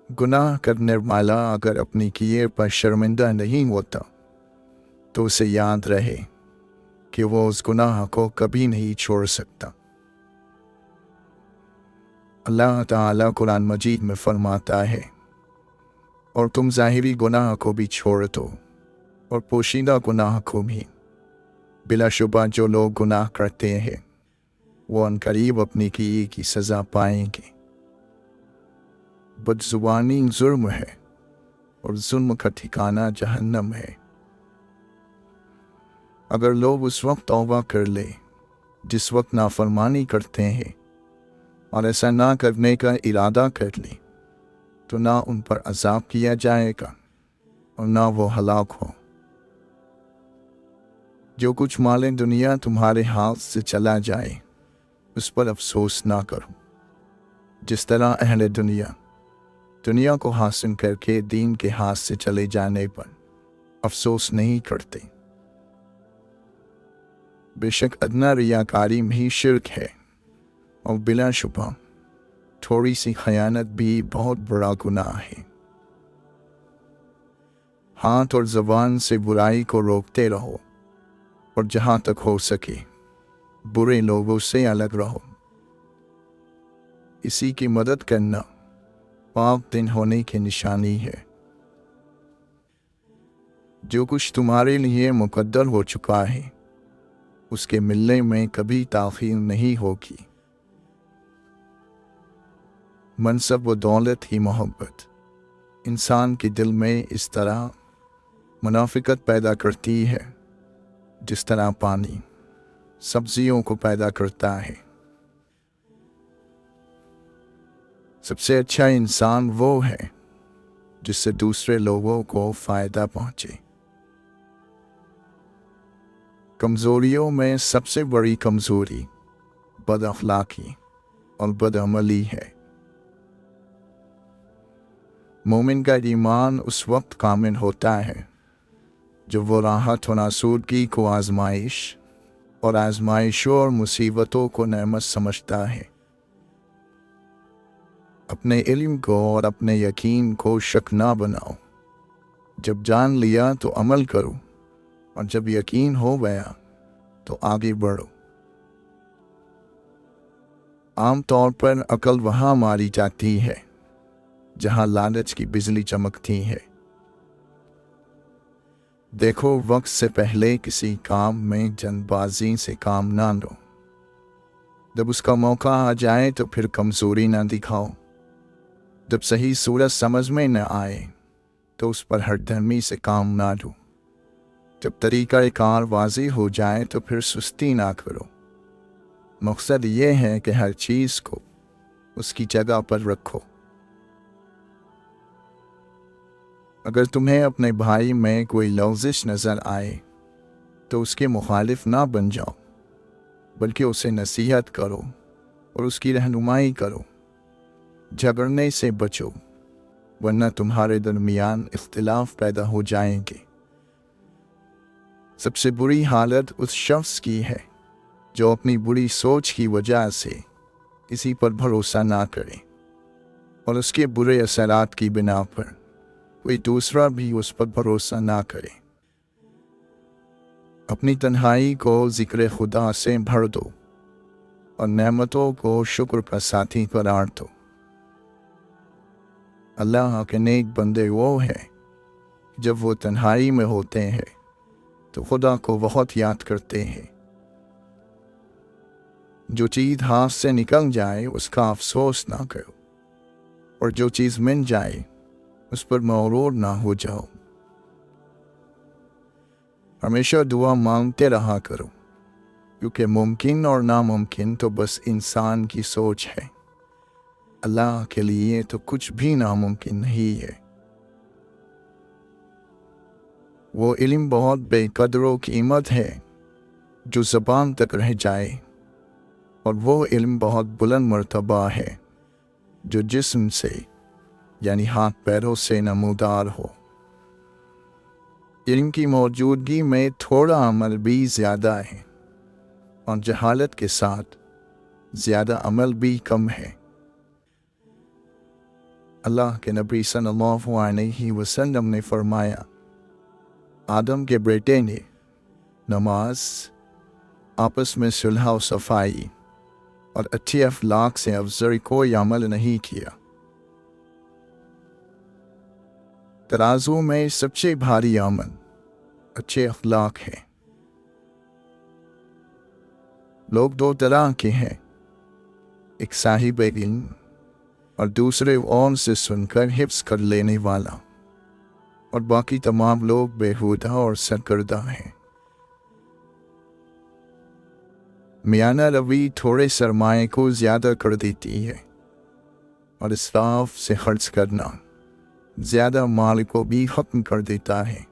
गुनाह करने वाला अगर अपनी किए पर शर्मिंदा नहीं होता तो उसे याद रहे कि वो उस गुनाह को कभी नहीं छोड़ सकता। अल्लाह ताला कुरान मजीद में फरमाता है, और तुम ज़ाहिरी गुनाह को भी छोड़ दो और पोशीदा गुनाह को भी। बिलाशुबा जो लोग गुनाह करते हैं वो अनकरीब अपनी किए की सज़ा पाएंगे। बदजुबानी जुर्म है और जुल्म का ठिकाना जहन्नम है। अगर लोग उस वक्त तौबा कर ले जिस वक्त नाफरमानी करते हैं और ऐसा ना करने का इरादा कर ले तो ना उन पर अजाब किया जाएगा और ना वो हलाक हो। जो कुछ माले दुनिया तुम्हारे हाथ से चला जाए उस पर अफसोस ना करो, जिस तरह अहले दुनिया को हासिल करके दीन के हाथ से चले जाने पर अफसोस नहीं करते। बेशक अदना रियाकारी भी शिर्क है और बिलाशुबा थोड़ी सी खयानत भी बहुत बड़ा गुनाह है। हाथ और ज़बान से बुराई को रोकते रहो और जहाँ तक हो सके बुरे लोगों से अलग रहो। इसी की मदद करना पाक दिन होने की निशानी है। जो कुछ तुम्हारे लिए मुकद्दर हो चुका है उसके मिलने में कभी ताख़ीर नहीं होगी। मनसब व दौलत ही मोहब्बत इंसान के दिल में इस तरह मुनाफिकत पैदा करती है जिस तरह पानी सब्जियों को पैदा करता है। सबसे अच्छा इंसान वो है जिससे दूसरे लोगों को फ़ायदा पहुँचे। कमज़ोरियों में सबसे बड़ी कमज़ोरी बदअखलाक़ी और बदअमली है। मोमिन का ईमान उस वक्त कामिल होता है जब वो राहत और आसूदगी को आजमाइश और आजमाइशों और मुसीबतों को नेमत समझता है। अपने इल्म को और अपने यकीन को शक ना बनाओ। जब जान लिया तो अमल करो और जब यकीन हो गया तो आगे बढ़ो। आम तौर पर अकल वहाँ मारी जाती है जहाँ लालच की बिजली चमकती है। देखो, वक्त से पहले किसी काम में जल्दबाजी से काम ना लो। जब उसका मौका आ जाए तो फिर कमज़ोरी ना दिखाओ। जब सही सूरत समझ में न आए तो उस पर हरदर्मी से काम ना लो। जब तरीका कार वाज़ेह हो जाए तो फिर सुस्ती ना करो। मकसद ये है कि हर चीज़ को उसकी जगह पर रखो। अगर तुम्हें अपने भाई में कोई लफ्ज़िश नज़र आए तो उसके मुखालिफ ना बन जाओ, बल्कि उसे नसीहत करो और उसकी रहनुमाई करो। झगड़ने से बचो वरना तुम्हारे दरमियान इख्तिलाफ पैदा हो जाएंगे। सबसे बुरी हालत उस शख्स की है जो अपनी बुरी सोच की वजह से किसी पर भरोसा ना करे और उसके बुरे असरात की बिना पर कोई दूसरा भी उस पर भरोसा ना करे। अपनी तन्हाई को ज़िक्र खुदा से भर दो और नेमतों को शुक्र का साथी करार दो। अल्लाह के नेक बंदे वो हैं जब वो तन्हाई में होते हैं तो खुदा को बहुत याद करते हैं। जो चीज़ हाथ से निकल जाए उसका अफसोस ना करो और जो चीज़ मिल जाए उस पर मगरूर ना हो जाओ। हमेशा दुआ मांगते रहा करो, क्योंकि मुमकिन और नामुमकिन तो बस इंसान की सोच है। अल्लाह के लिए तो कुछ भी नामुमकिन नहीं है। वो इल्म बहुत बेकदर कीमत है जो ज़बान तक रह जाए, और वो इल्म बहुत बुलंद मर्तबा है जो जिस्म से यानी हाथ पैरों से नमूदार हो। इल्म की मौजूदगी में थोड़ा अमल भी ज़्यादा है और जहालत के साथ ज़्यादा अमल भी कम है। اللہ کے نبی صلی اللہ علیہ وسلم نے فرمایا، آدم کے بیٹے نے نماز، آپس میں صلح و صفائی اور اچھے اخلاق سے افضل کوئی عمل نہیں کیا۔ ترازو میں سب سے بھاری عمل اچھے اخلاق ہے۔ لوگ دو طرح کے ہیں، ایک صاحب علم اور دوسرے اور سے سن کر حفظ کر لینے والا، اور باقی تمام لوگ بیہودہ اور سرکردہ ہیں۔ میانہ روی تھوڑے سرمایہ کو زیادہ کر دیتی ہے، اور اسراف سے خرچ کرنا زیادہ مال کو بھی ختم کر دیتا ہے۔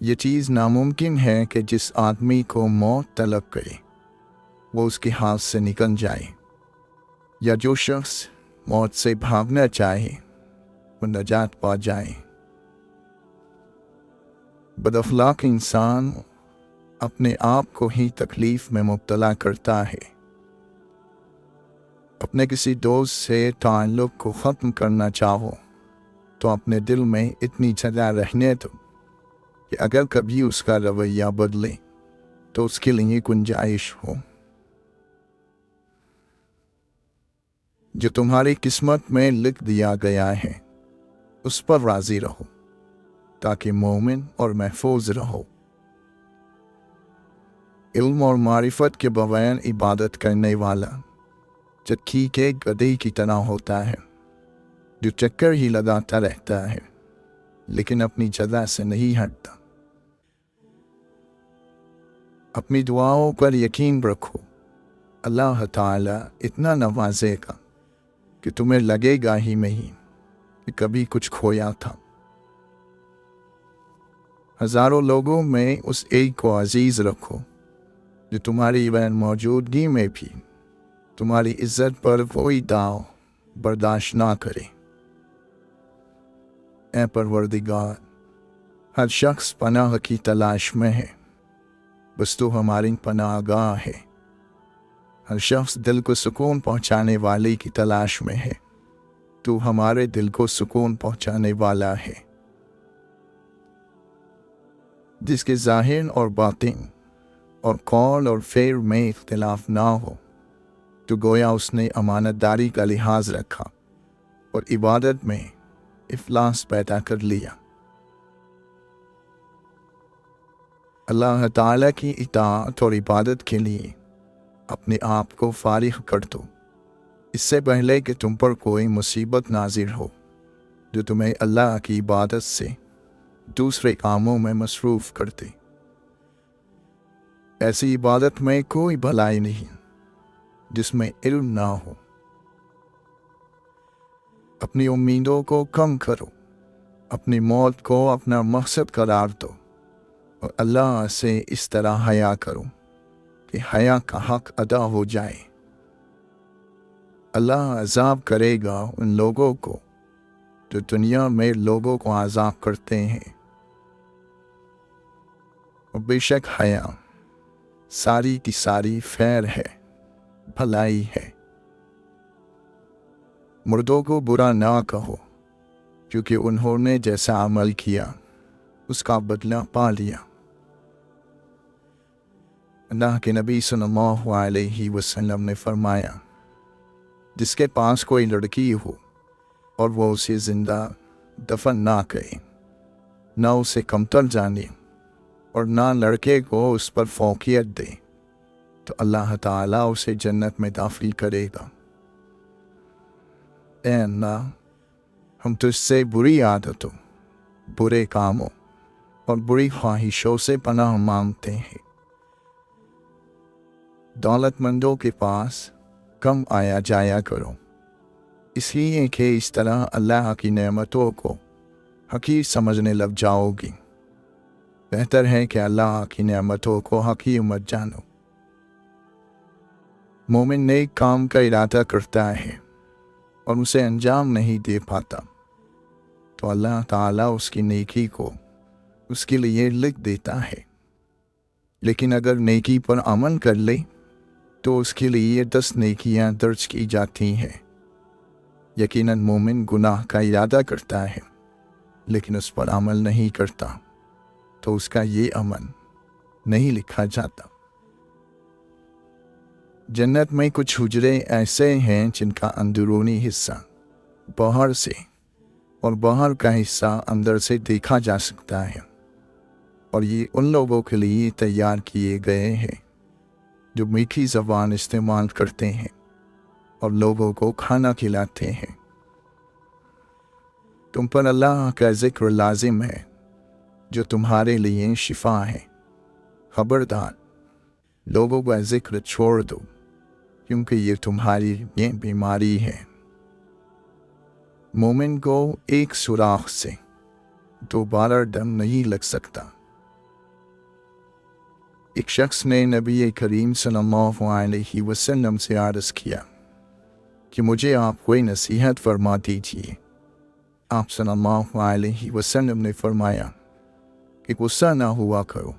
یہ چیز ناممکن ہے کہ جس آدمی کو موت طلب کرے وہ اس کے ہاتھ سے نکل جائے، یا جو شخص موت سے بھاگنا چاہے وہ نجات پا جائے۔ بد اخلاق انسان اپنے آپ کو ہی تکلیف میں مبتلا کرتا ہے۔ اپنے کسی دوست سے تعلق کو ختم کرنا چاہو تو اپنے دل میں اتنی جگہ رہنے دو کہ اگر کبھی اس کا رویہ بدلے تو اس کے لیے گنجائش ہو۔ جو تمہاری قسمت میں لکھ دیا گیا ہے اس پر راضی رہو تاکہ مومن اور محفوظ رہو۔ علم اور معرفت کے بغیر عبادت کرنے والا چکی کے گدھے کی طرح ہوتا ہے، جو چکر ہی لگاتا رہتا ہے لیکن اپنی جگہ سے نہیں ہٹتا۔ اپنی دعاؤں پر یقین رکھو، اللہ تعالیٰ اتنا نوازے گا کہ تمہیں لگے گا ہی نہیں کہ کبھی کچھ کھویا تھا۔ ہزاروں لوگوں میں اس ایک کو عزیز رکھو جو تمہاری غیر موجودگی میں بھی تمہاری عزت پر کوئی داؤ برداشت نہ کرے۔ اے پروردگار، ہر شخص پناہ کی تلاش میں ہے، بس تو ہماری پناہ گاہ ہے۔ ہر شخص دل کو سکون پہنچانے والے کی تلاش میں ہے، تو ہمارے دل کو سکون پہنچانے والا ہے۔ جس کے ظاہر اور باطن اور قول اور فعل میں اختلاف نہ ہو تو گویا اس نے امانت داری کا لحاظ رکھا اور عبادت میں اخلاص پیدا کر لیا۔ اللہ تعالیٰ کی اطاعت اور عبادت کے لیے اپنے آپ کو فارغ کر دو، اس سے پہلے کہ تم پر کوئی مصیبت نازل ہو جو تمہیں اللہ کی عبادت سے دوسرے کاموں میں مصروف کر دے۔ ایسی عبادت میں کوئی بھلائی نہیں جس میں علم نہ ہو۔ اپنی امیدوں کو کم کرو، اپنی موت کو اپنا مقصد قرار دو، اور اللہ سے اس طرح حیا کرو کہ حیا کا حق ادا ہو جائے۔ اللہ عذاب کرے گا ان لوگوں کو جو دنیا میں لوگوں کو عذاب کرتے ہیں، اور بے شک حیا ساری کی ساری خیر ہے، بھلائی ہے۔ مردوں کو برا نہ کہو کیونکہ انہوں نے جیسا عمل کیا اس کا بدلہ پا لیا۔ اللہ کے نبی صلی اللہ علیہ وسلم نے فرمایا، جس کے پاس کوئی لڑکی ہو اور وہ اسے زندہ دفن نہ کرے، نہ اسے کمتر جانے اور نہ لڑکے کو اس پر فوقیت دے، تو اللہ تعالیٰ اسے جنت میں داخل کرے گا۔ اے اللہ، ہم تجھ سے بری عادتوں، برے کاموں اور بری خواہشوں سے پناہ مانگتے ہیں۔ دولت مندوں کے پاس کم آیا جایا کرو، اس لیے کہ اس طرح اللہ کی نعمتوں کو حقیر سمجھنے لگ جاؤ گی۔ بہتر ہے کہ اللہ کی نعمتوں کو حقیر مت جانو۔ مومن نیک کام کا ارادہ کرتا ہے اور اسے انجام نہیں دے پاتا تو اللہ تعالیٰ اس کی نیکی کو اس کے لیے لکھ دیتا ہے، لیکن اگر نیکی پر عمل کر لے تو اس کے لیے 10 نیکیاں درج کی جاتی ہیں۔ यकीनन मोमिन गुनाह का इरादा करता है लेकिन उस पर अमल नहीं करता तो उसका ये अमल नहीं लिखा जाता। जन्नत में कुछ हुजरे ऐसे हैं जिनका अंदरूनी हिस्सा बाहर से और बाहर का हिस्सा अंदर से देखा जा सकता है, और ये उन लोगों के लिए तैयार किए गए हैं जो मीठी ज़बान इस्तेमाल करते हैं और लोगों को खाना खिलाते हैं। तुम पर अल्लाह का जिक्र लाजिम है जो तुम्हारे लिए शिफा है। खबरदार लोगों का जिक्र छोड़ दो क्योंकि ये तुम्हारी ये बीमारी है। मोमिन को एक सुराख से दोबारा दम नहीं लग सकता। एक शख्स ने नबी करीम सल्लल्लाहु अलैहि वसल्लम से अर्ज़ किया कि मुझे आप कोई नसीहत फरमा दीजिए। आप सल्लल्लाहु अलैहि वसल्लम ने फरमाया कि गुस्सा ना हुआ करो।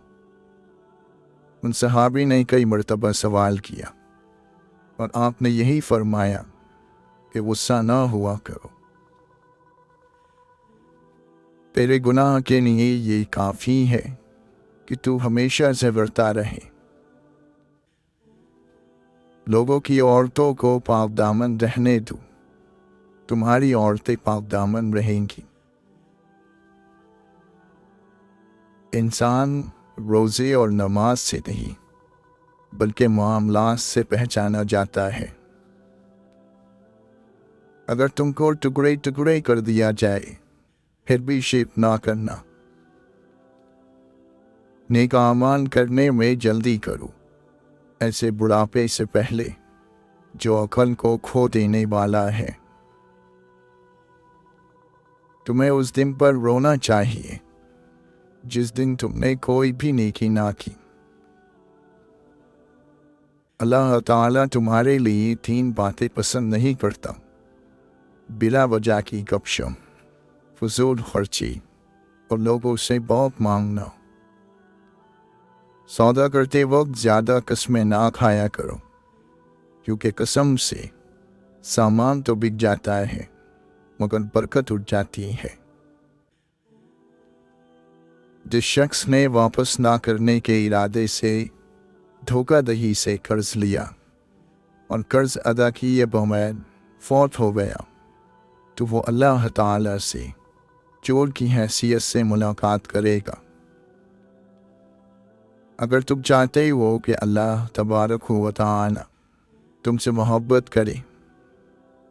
उन सहाबी ने कई मरतबा सवाल किया और आपने यही फरमाया कि गुस्सा ना हुआ करो। तेरे गुनाह के लिए ये काफ़ी है कि तू हमेशा ज़बरता रहे। लोगों की औरतों को पाक दामन रहने दो, तुम्हारी औरतें पाक दामन रहेंगी। इंसान रोज़े और नमाज से नहीं बल्कि मामलात से पहचाना जाता है। अगर तुमको टुकड़े टुकड़े कर दिया जाए फिर भी शिक ना करना। नेक आमाल करने में जल्दी करो, ऐसे बुढ़ापे से पहले जो अकल को खो देने वाला है। तुम्हें उस दिन पर रोना चाहिए जिस दिन तुमने कोई भी नेकी ना की। अल्लाह ताला तुम्हारे लिए 3 बातें पसंद नहीं करता: बिला वजह की गपशप, फजूल खर्ची और लोगों से बहुत मांगना। सौदा करते वक्त ज़्यादा कस्में ना खाया करो क्योंकि कसम से सामान तो बिक जाता है मगर बरकत उठ जाती है। जिस शख्स ने वापस ना करने के इरादे से धोखाधड़ी से कर्ज लिया और कर्ज अदा किए बगैर फौत हो गया तो वो अल्लाह ताला से चोर की हैसियत से मुलाकात करेगा। अगर तुम चाहते हो कि अल्लाह तबारक व तआला तुमसे मोहब्बत करे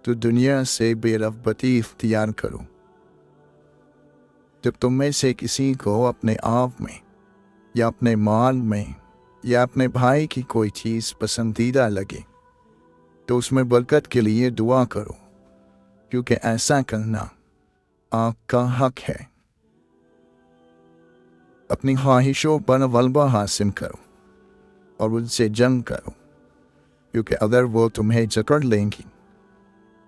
तो दुनिया से बेरग़बती इख्तियार करो। जब तुम में से किसी को अपने आप में या अपने माल में या अपने भाई की कोई चीज़ पसंदीदा लगे तो उसमें बरकत के लिए दुआ करो क्योंकि ऐसा करना आपका हक है। अपनी ख्वाहिशों पर गलबा हासिल करो और उनसे जंग करो क्योंकि अगर वो तुम्हें जकड़ लेंगी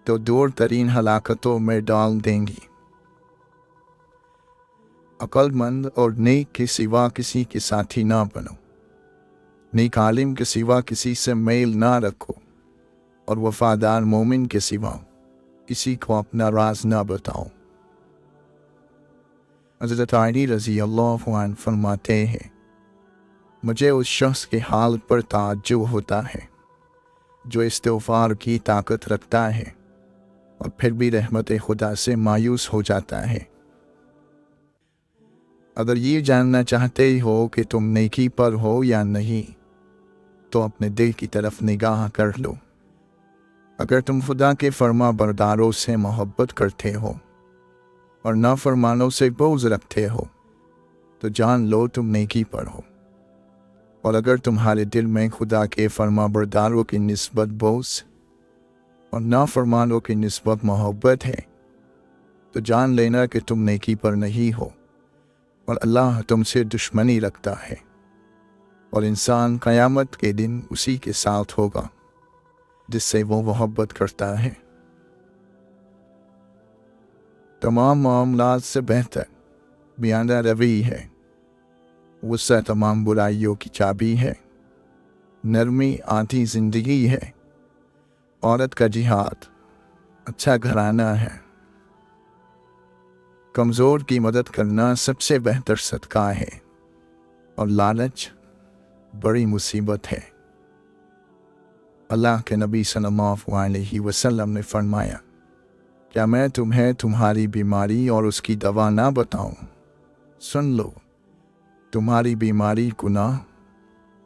तो दूर तरीन हलाकतों में डाल देंगी। अक्लमंद और नेक के सिवा किसी के साथी ना बनो, नेक आलिम के सिवा किसी से मेल ना रखो और वफादार मोमिन के सिवा किसी को अपना राज ना बताओ। हज़रत अली रज़ी अल्लाह अन्हु फरमाते हैं, मुझे उस शख्स के हाल पर ताज्जुब होता है जो इस्तिग़फ़ार की ताकत रखता है और फिर भी रहमत खुदा से मायूस हो जाता है। अगर ये जानना चाहते हो कि तुम नेकी पर हो या नहीं तो अपने दिल की तरफ निगाह कर लो। अगर तुम खुदा के फर्मा बरदारों से मोहब्बत करते हो और नाफरमानों से बोझ रखते हो तो जान लो तुम नेकी पर हो, और अगर तुम्हारे दिल में खुदा के फर्मा बरदारों की निस्बत बोझ और नाफरमानों की निस्बत मोहब्बत है तो जान लेना कि तुम नेकी पर नहीं हो और अल्लाह तुमसे दुश्मनी रखता है, और इंसान क़यामत के दिन उसी के साथ होगा जिससे वो मोहब्बत करता है। तमाम मामलात से बेहतर बयाना रवि है, गुस्सा तमाम बुराइयों की चाबी है, नरमी आधी ज़िंदगी है, औरत का जिहाद अच्छा घराना है। कमज़ोर की मदद करना सबसे बेहतर सदका है और लालच बड़ी मुसीबत है। अल्लाह के नबी सल्लल्लाहु अलैहि वसल्लम ने फरमाया, क्या मैं तुम्हें तुम्हारी बीमारी और उसकी दवा ना बताऊं? सुन लो, तुम्हारी बीमारी गुनाह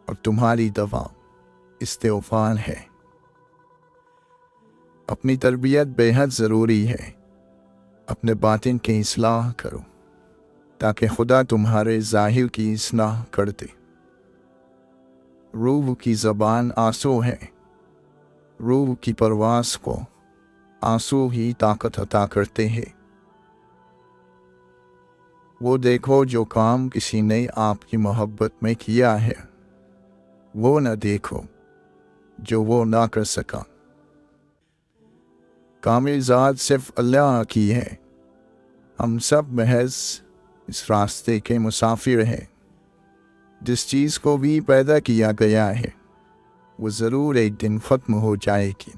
और तुम्हारी दवा इस्तिग़फ़ार है। अपनी तरबियत बेहद ज़रूरी है। अपने बातिन की इस्लाह करो ताकि खुदा तुम्हारे ज़ाहिर की इस्लाह कर दे। रूह की ज़बान आंसू है। रूह की परवास को आंसू ही ताकत अता करते हैं। वो देखो जो काम किसी ने आपकी मोहब्बत में किया है, वो न देखो जो वो ना कर सका। कामिल ज़ात सिर्फ अल्लाह की है। हम सब महज इस रास्ते के मुसाफिर हैं। जिस चीज़ को भी पैदा किया गया है वो ज़रूर एक दिन ख़त्म हो जाएगी।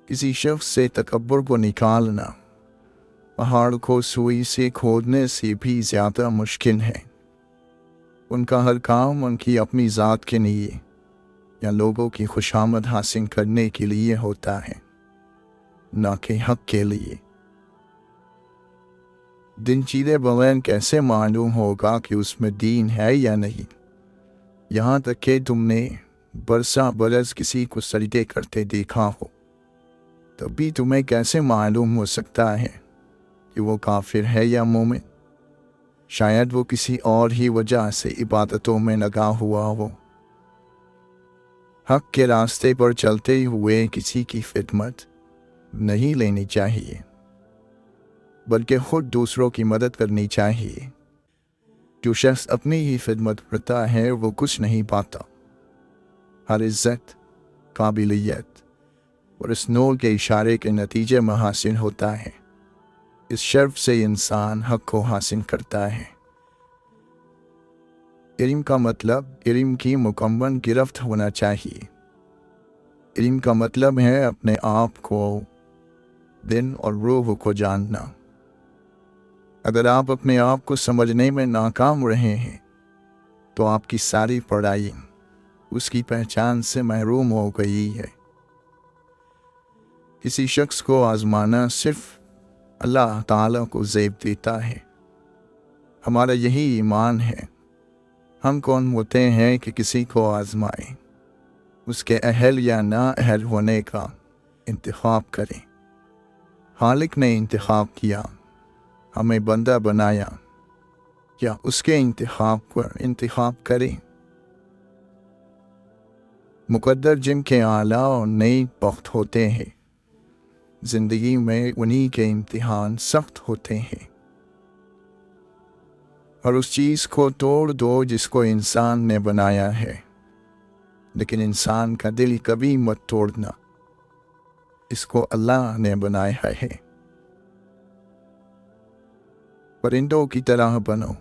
किसी शख्स से तकब्बुर को निकालना पहाड़ को सुई से खोदने से भी ज़्यादा मुश्किल है। उनका हर काम उनकी अपनी ज़ात के लिए या लोगों की खुशामद हासिल करने के लिए होता है, ना कि हक़ के लिए। दिन चीरे बगैर कैसे मालूम होगा कि उसमें दीन है या नहीं? यहाँ तक कि तुमने बरसा बरस किसी को सजदे करते देखा हो, तब भी तुम्हें कैसे मालूम हो सकता है कि वो काफिर है या मोमिन? शायद वो किसी और ही वजह से इबादतों में लगा हुआ हो। हक़ के रास्ते पर चलते हुए किसी की खिदमत नहीं लेनी चाहिए, बल्कि खुद दूसरों की मदद करनी चाहिए। जो शख्स अपनी ही खिदमत करता है वो कुछ नहीं पाता। हर इज़्ज़त, काबिलियत और इस नूर के इशारे के नतीजे में हासिल होता है। इस शर्फ से इंसान हक़ को हासिल करता है। इल्म का मतलब इल्म की मुकम्मल गिरफ्त होना चाहिए। इल्म का मतलब है अपने आप को, दिन और रूह को जानना। अगर आप अपने आप को समझने में नाकाम रहे हैं तो आपकी सारी पढ़ाई उसकी पहचान से महरूम हो गई है। किसी शख्स को आजमाना सिर्फ अल्लाह ताला को ज़ेब देता है। हमारा यही ईमान है। हम कौन होते हैं कि किसी को आजमाएं, उसके अहल या ना अहल होने का इंतखाब करें। खालिक ने इंतखाब किया, हमें बंदा बनाया, क्या उसके इंतखाब पर इंतखाब करें? मुकद्दर जिनके आला और नई वक्त होते हैं, ज़िंदगी में उन्हीं के इम्तिहान सख्त होते हैं। और उस चीज़ को तोड़ दो जिसको इंसान ने बनाया है, लेकिन इंसान का दिल कभी मत तोड़ना, इसको अल्लाह ने बनाया है। परिंदों की तरह बनो।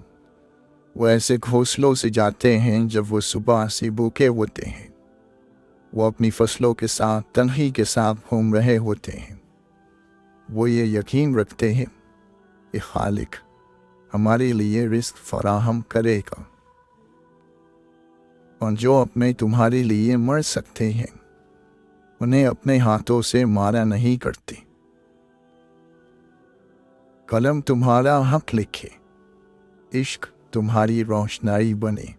वो ऐसे घोंसलों से जाते हैं जब वो सुबह से भूखे होते हैं। वो अपनी फसलों के साथ तन्ही के साथ घूम रहे होते हैं। वो ये यकीन रखते हैं कि खालिक हमारे लिए रिस्क फराहम करेगा, और जो अपने तुम्हारे लिए मर सकते हैं उन्हें अपने हाथों से मारा नहीं करते। कलम तुम्हारा हक लिखे, इश्क तुम्हारी रोशनाई बने।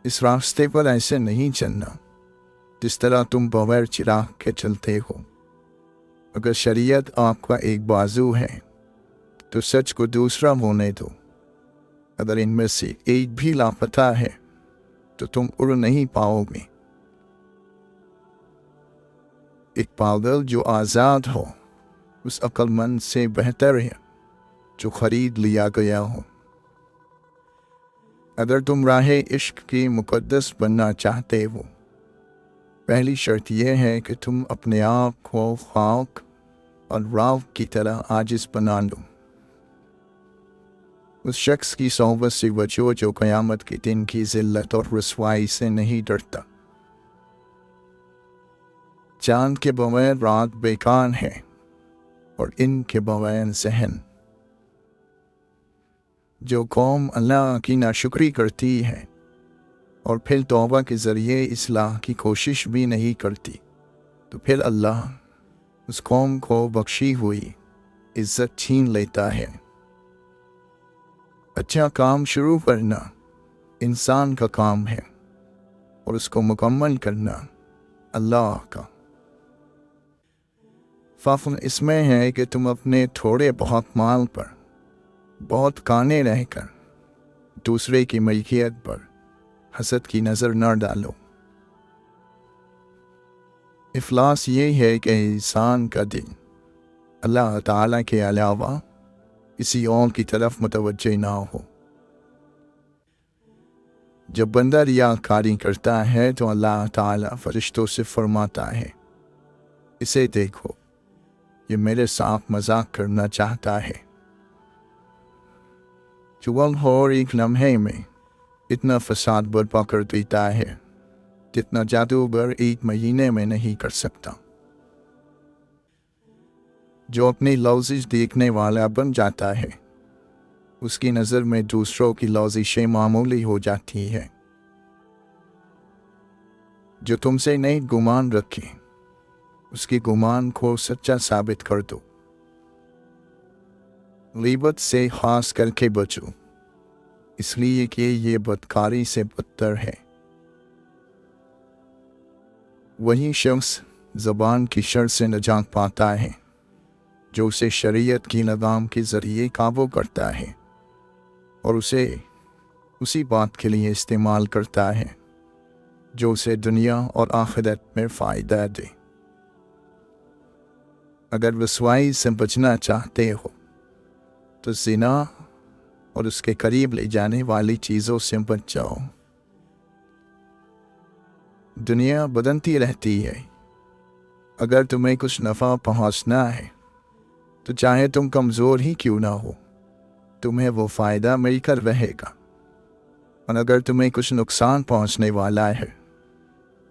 इस रास्ते पर ऐसे नहीं चलना जिस तरह तुम बगैर चिराग के चलते हो। अगर शरीयत आपका एक बाजू है तो सच को दूसरा होने दो। अगर इनमें से एक भी लापता है तो तुम उड़ नहीं पाओगे। एक पागल जो आज़ाद हो उस अक्लमंद से बेहतर है जो खरीद लिया गया हो। अगर तुम राहे इश्क की मुकद्दस बनना चाहते हो, पहली शर्त यह है कि तुम अपने आप को खाक और राव की तरह आजिज़ बना लो। उस शख्स की सोहबत से बचो जो क़यामत के दिन की ज़िल्लत और रुसवाई से नहीं डरता। चांद के बगैर रात बेकार है और इनके बगैर ज़हन। जो कौम अल्लाह की नाशुक्री करती है और फिर तौबा के ज़रिए इस्लाह की कोशिश भी नहीं करती, तो फिर अल्लाह उस कौम को बख्शी हुई इज़्ज़त छीन लेता है। अच्छा काम शुरू करना इंसान का काम है और उसको मुकम्मल करना अल्लाह का। फ़र्क इसमें है कि तुम अपने थोड़े बहुत माल पर बहुत काने रहकर दूसरे की मलकियत पर हसद की नज़र न डालो। इफलास ये है कि इंसान का दिल अल्लाह ताला के अलावा किसी और की तरफ मुतवज्जे ना हो। जब बंदा रियाकारी करता है तो अल्लाह ताला फरिश्तों से फरमाता है, इसे देखो, ये मेरे साथ मजाक करना चाहता है। चुगल और एक लम्हे में इतना फसाद बर्पा कर देता है जितना जादूगर एक महीने में नहीं कर सकता। जो अपनी लौजिश देखने वाला बन जाता है, उसकी नज़र में दूसरों की लौजिशें मामूली हो जाती है। जो तुमसे नहीं गुमान रखे, उसकी गुमान को सच्चा साबित कर दो। ग़ीबत से खास करके बचो, इसलिए कि ये बदकारी से बदतर है। वही शख्स ज़बान की शर से नजात पाता है जो उसे शरीयत की लगाम के ज़रिए काबू करता है और उसे उसी बात के लिए इस्तेमाल करता है जो उसे दुनिया और आखिरत में फ़ायदा दे। अगर रसवाई से बचना चाहते हो तो ज़िना और उसके करीब ले जाने वाली चीज़ों से बच जाओ। दुनिया बदलती रहती है। अगर तुम्हें कुछ नफ़ा पहुँचना है तो चाहे तुम कमज़ोर ही क्यों ना हो, तुम्हें वो फ़ायदा मिलकर रहेगा, और अगर तुम्हें कुछ नुकसान पहुँचने वाला है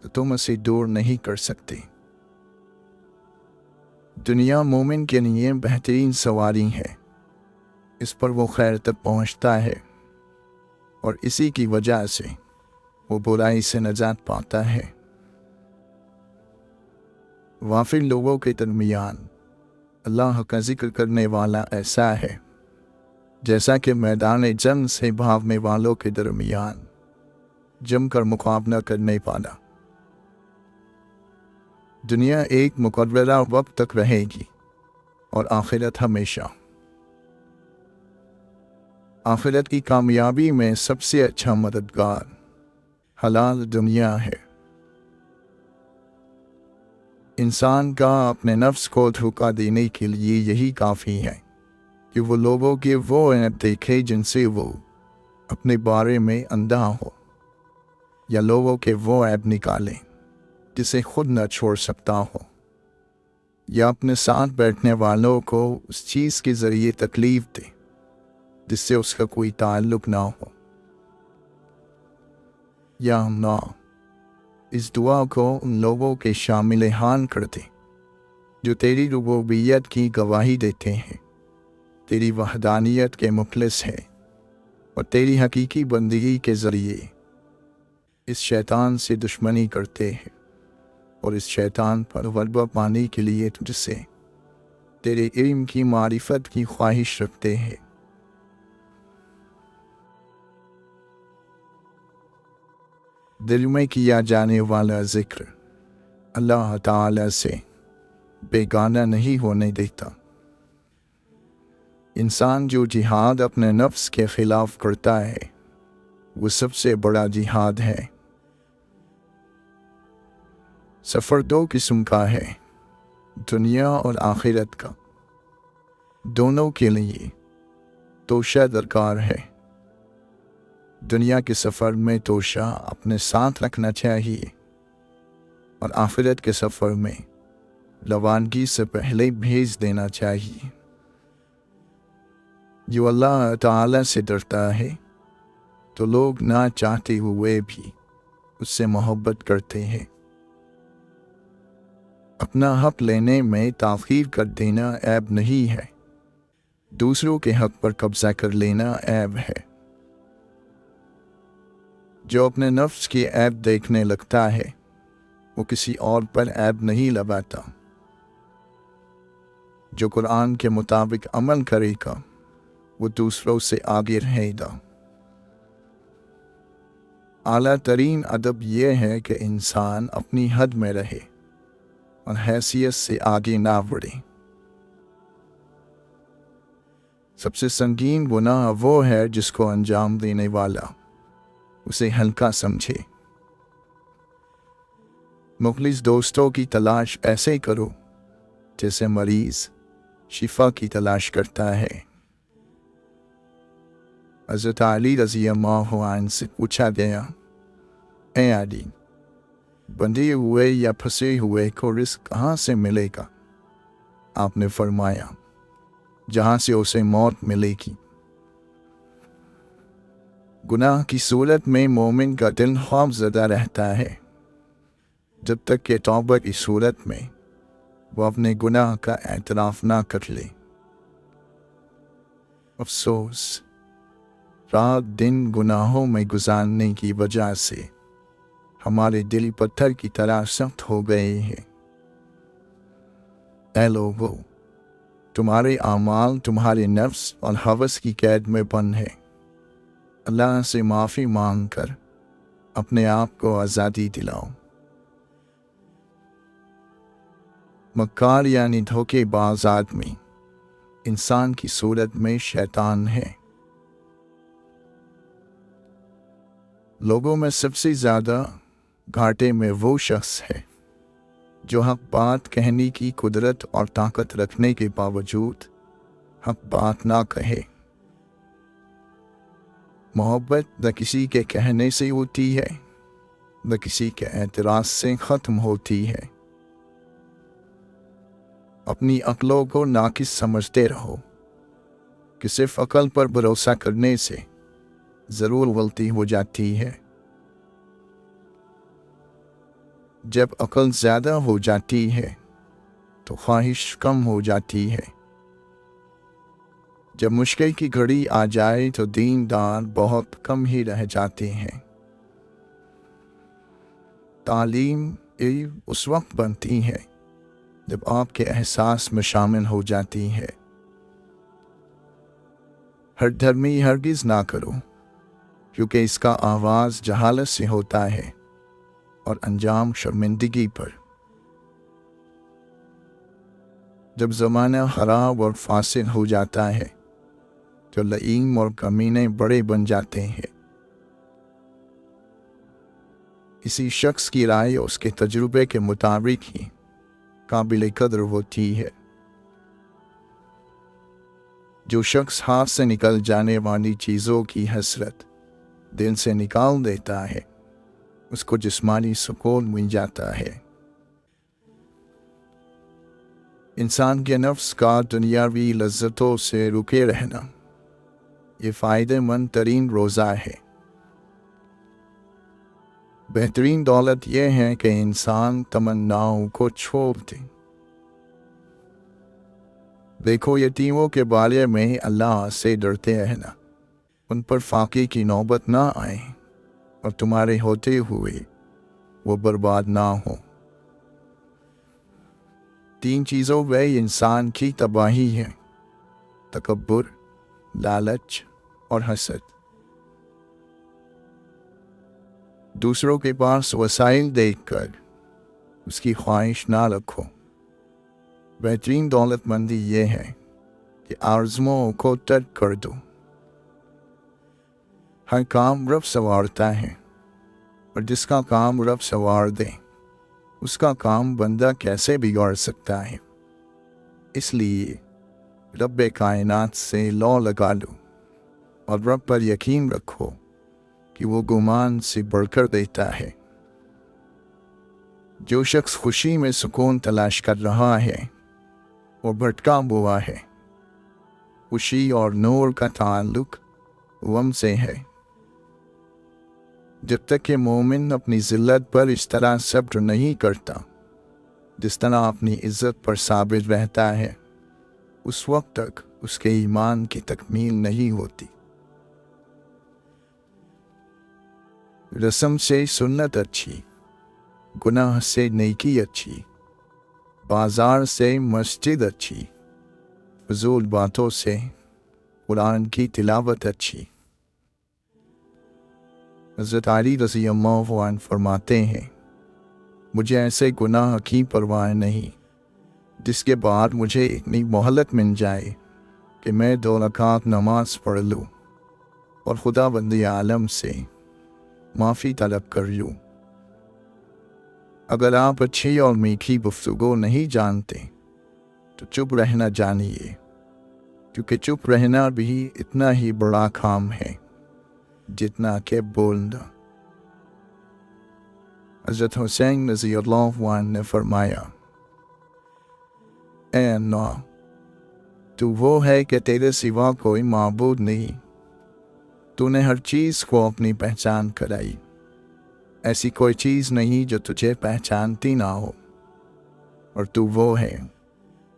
तो तुम उसे दूर नहीं कर सकते। दुनिया मोमिन के लिए बेहतरीन सवारी है। इस पर वो खैर तक पहुँचता है और इसी की वजह से वो बुराई से नजात पाता है। वाफिर लोगों के दरमियान अल्लाह का जिक्र करने वाला ऐसा है जैसा कि मैदान जंग से भागने वालों के दरमियान जमकर मुकाबला करने वाला। दुनिया एक मुकर्ररा वक्त तक रहेगी और आखिरत हमेशा। आखिरत की कामयाबी में सबसे अच्छा मददगार हलाल दुनिया है। इंसान का अपने नफ्स को धोखा देने के लिए यही काफ़ी है कि वो लोगों के वो ऐप देखे जिनसे वो अपने बारे में अंधा हो, या लोगों के वो ऐप निकाले जिसे खुद न छोड़ सकता हो, या अपने साथ बैठने वालों को उस चीज़ के ज़रिए तकलीफ़ दे जिससे उसका कोई ताल्लुक़ ना हो। या ना इस दुआ को उन लोगों के शामिल हाल कर दे जो तेरी रुबूबियत की गवाही देते हैं, तेरी वहदानियत के मुखलिस है और तेरी हकीकी बंदगी के ज़रिए इस शैतान से दुश्मनी करते हैं और इस शैतान पर गलबा पाने के लिए तुझसे तेरे इल्म की मारिफत की ख्वाहिश रखते हैं। दिल में किया जाने वाला ज़िक्र अल्लाह ताला से बेगाना नहीं होने देता। इंसान जो जिहाद अपने नफ्स के ख़िलाफ़ करता है वो सबसे बड़ा जिहाद है। सफ़र दो किस्म का है, दुनिया और आखिरत का। दोनों के लिए तोशा दरकार है। दुनिया के सफ़र में तोशा अपने साथ रखना चाहिए और आखिरत के सफ़र में रवानगी से पहले भेज देना चाहिए। जो अल्लाह ताला से डरता है तो लोग ना चाहते हुए भी उससे मोहब्बत करते हैं। अपना हक लेने में ताख़ीर कर देना ऐब नहीं है, दूसरों के हक पर कब्जा कर लेना ऐब है। जो अपने नफ्स की ऐब देखने लगता है वो किसी और पर ऐब नहीं लगाता। जो कुरान के मुताबिक अमल करेगा वो दूसरों से आगे रहेगा। आला तरीन अदब यह है कि इंसान अपनी हद में रहे और हैसियत से आगे ना बढ़े। सबसे संगीन गुनाह वो है जिसको अंजाम देने वाला उसे हल्का समझे। मुखलिस दोस्तों की तलाश ऐसे करो जैसे मरीज शिफा की तलाश करता है। हज़रत अली रज़ियल्लाहु अन्हु से पूछा गया, ऐ अली, बंधे हुए या फंसे हुए को रिस्क कहाँ से मिलेगा? आपने फरमाया, जहाँ से उसे मौत मिलेगी। गुनाह की सूरत में मोमिन का दिल खौफज़दा रहता है जब तक कि तौबा की सूरत में वो अपने गुनाह का एतराफ़ ना कर ले। अफसोस, रात दिन गुनाहों में गुजारने की वजह से हमारे दिल पत्थर की तरह सख्त हो गए हैं। ऐ लोगों, तुम्हारे आमाल तुम्हारे नफ्स और हवस की कैद में बंद है। अल्लाह से माफ़ी मांग कर अपने आप को आज़ादी दिलाओ। मक्कार यानी धोखेबाज आदमी इंसान की सूरत में शैतान है। लोगों में सबसे ज़्यादा घाटे में वो शख्स है जो हक बात कहने की कुदरत और ताकत रखने के बावजूद हक बात ना कहे। मोहब्बत न किसी के कहने से होती है न किसी के एतराज़ से ख़त्म होती है। अपनी अक्लों को नाकिस समझते रहो कि सिर्फ अकल पर भरोसा करने से ज़रूर गलती हो जाती है। जब अकल ज़्यादा हो जाती है तो ख्वाहिश कम हो जाती है। जब मुश्किल की घड़ी आ जाए तो दीनदार बहुत कम ही रह जाते हैं। तालीम उस वक्त बनती है जब आपके एहसास में शामिल हो जाती है। हर धर्मी हरगिज़ ना करो क्योंकि इसका आवाज़ जहालत से होता है और अंजाम शर्मिंदगी पर। जब ज़माना ख़राब और फासिद हो जाता है तो लईम और कमीने बड़े बन जाते हैं। किसी शख्स की राय उसके तजुर्बे के मुताबिक ही काबिल कदर होती है। जो शख्स हाथ से निकल जाने वाली चीज़ों की हसरत दिल से निकाल देता है उसको जिस्मानी सुकून मिल जाता है। इंसान के नफ्स का दुनियावी लज्जतों से रुके रहना ये फ़ायदेमंद तरीन रोज़ा है। बेहतरीन दौलत यह है कि इंसान तमन्नाओं को छोड़ दे। देखो, यतीमों के बारे में अल्लाह से डरते रहना, उन पर फाके की नौबत ना आए और तुम्हारे होते हुए वो बर्बाद ना हो। 3 चीज़ों में इंसान की तबाही है, तकब्बुर, लालच और हसद। दूसरों के पास वसाइल देखकर उसकी ख्वाहिश ना रखो। बेहतरीन दौलतमंदी ये है कि आर्ज़ुओं को तर्क कर दो। हर काम रब संवारता है और जिसका काम रब संवार दे उसका काम बंदा कैसे बिगाड़ सकता है। इसलिए रब कायनात से लौ लगा लो और रब पर यकीन रखो कि वो गुमान से बढ़कर देता है। जो शख्स खुशी में सुकून तलाश कर रहा है वो भटका हुआ है। खुशी और नूर का ताल्लुक गम से है। जब तक कि मोमिन अपनी ज़िल्लत पर इस तरह सब्र नहीं करता जिस तरह अपनी इज्जत पर साबित रहता है, उस वक्त तक उसके ईमान की तकमील नहीं होती। रस्म से सुन्नत अच्छी, गुनाह से नेकी अच्छी, बाजार से मस्जिद अच्छी, फजूल बातों से कुरान की तिलावत अच्छी। हज़रत अली रज़ी अल्लाहु अन्हु फरमाते हैं, मुझे ऐसे गुनाह की परवाह नहीं जिसके बाद मुझे इतनी मोहलत मिल जाए कि मैं 2 रकात नमाज पढ़ लूँ और खुदावंद आलम से माफ़ी तलब कर लूँ। अगर आप अच्छी और मीठी गुफ्तगू नहीं जानते तो चुप रहना जानिए, क्योंकि चुप रहना भी इतना ही बड़ा काम है जितना कि बोलना। हज़रत हुसैन रज़ी अल्लाहु अन्हु ने फरमाया, ऐ अल्लाह, तू वो है कि तेरे सिवा कोई माबूद नहीं। तूने हर चीज़ को अपनी पहचान कराई, ऐसी कोई चीज़ नहीं जो तुझे पहचानती ना हो। और तू वो है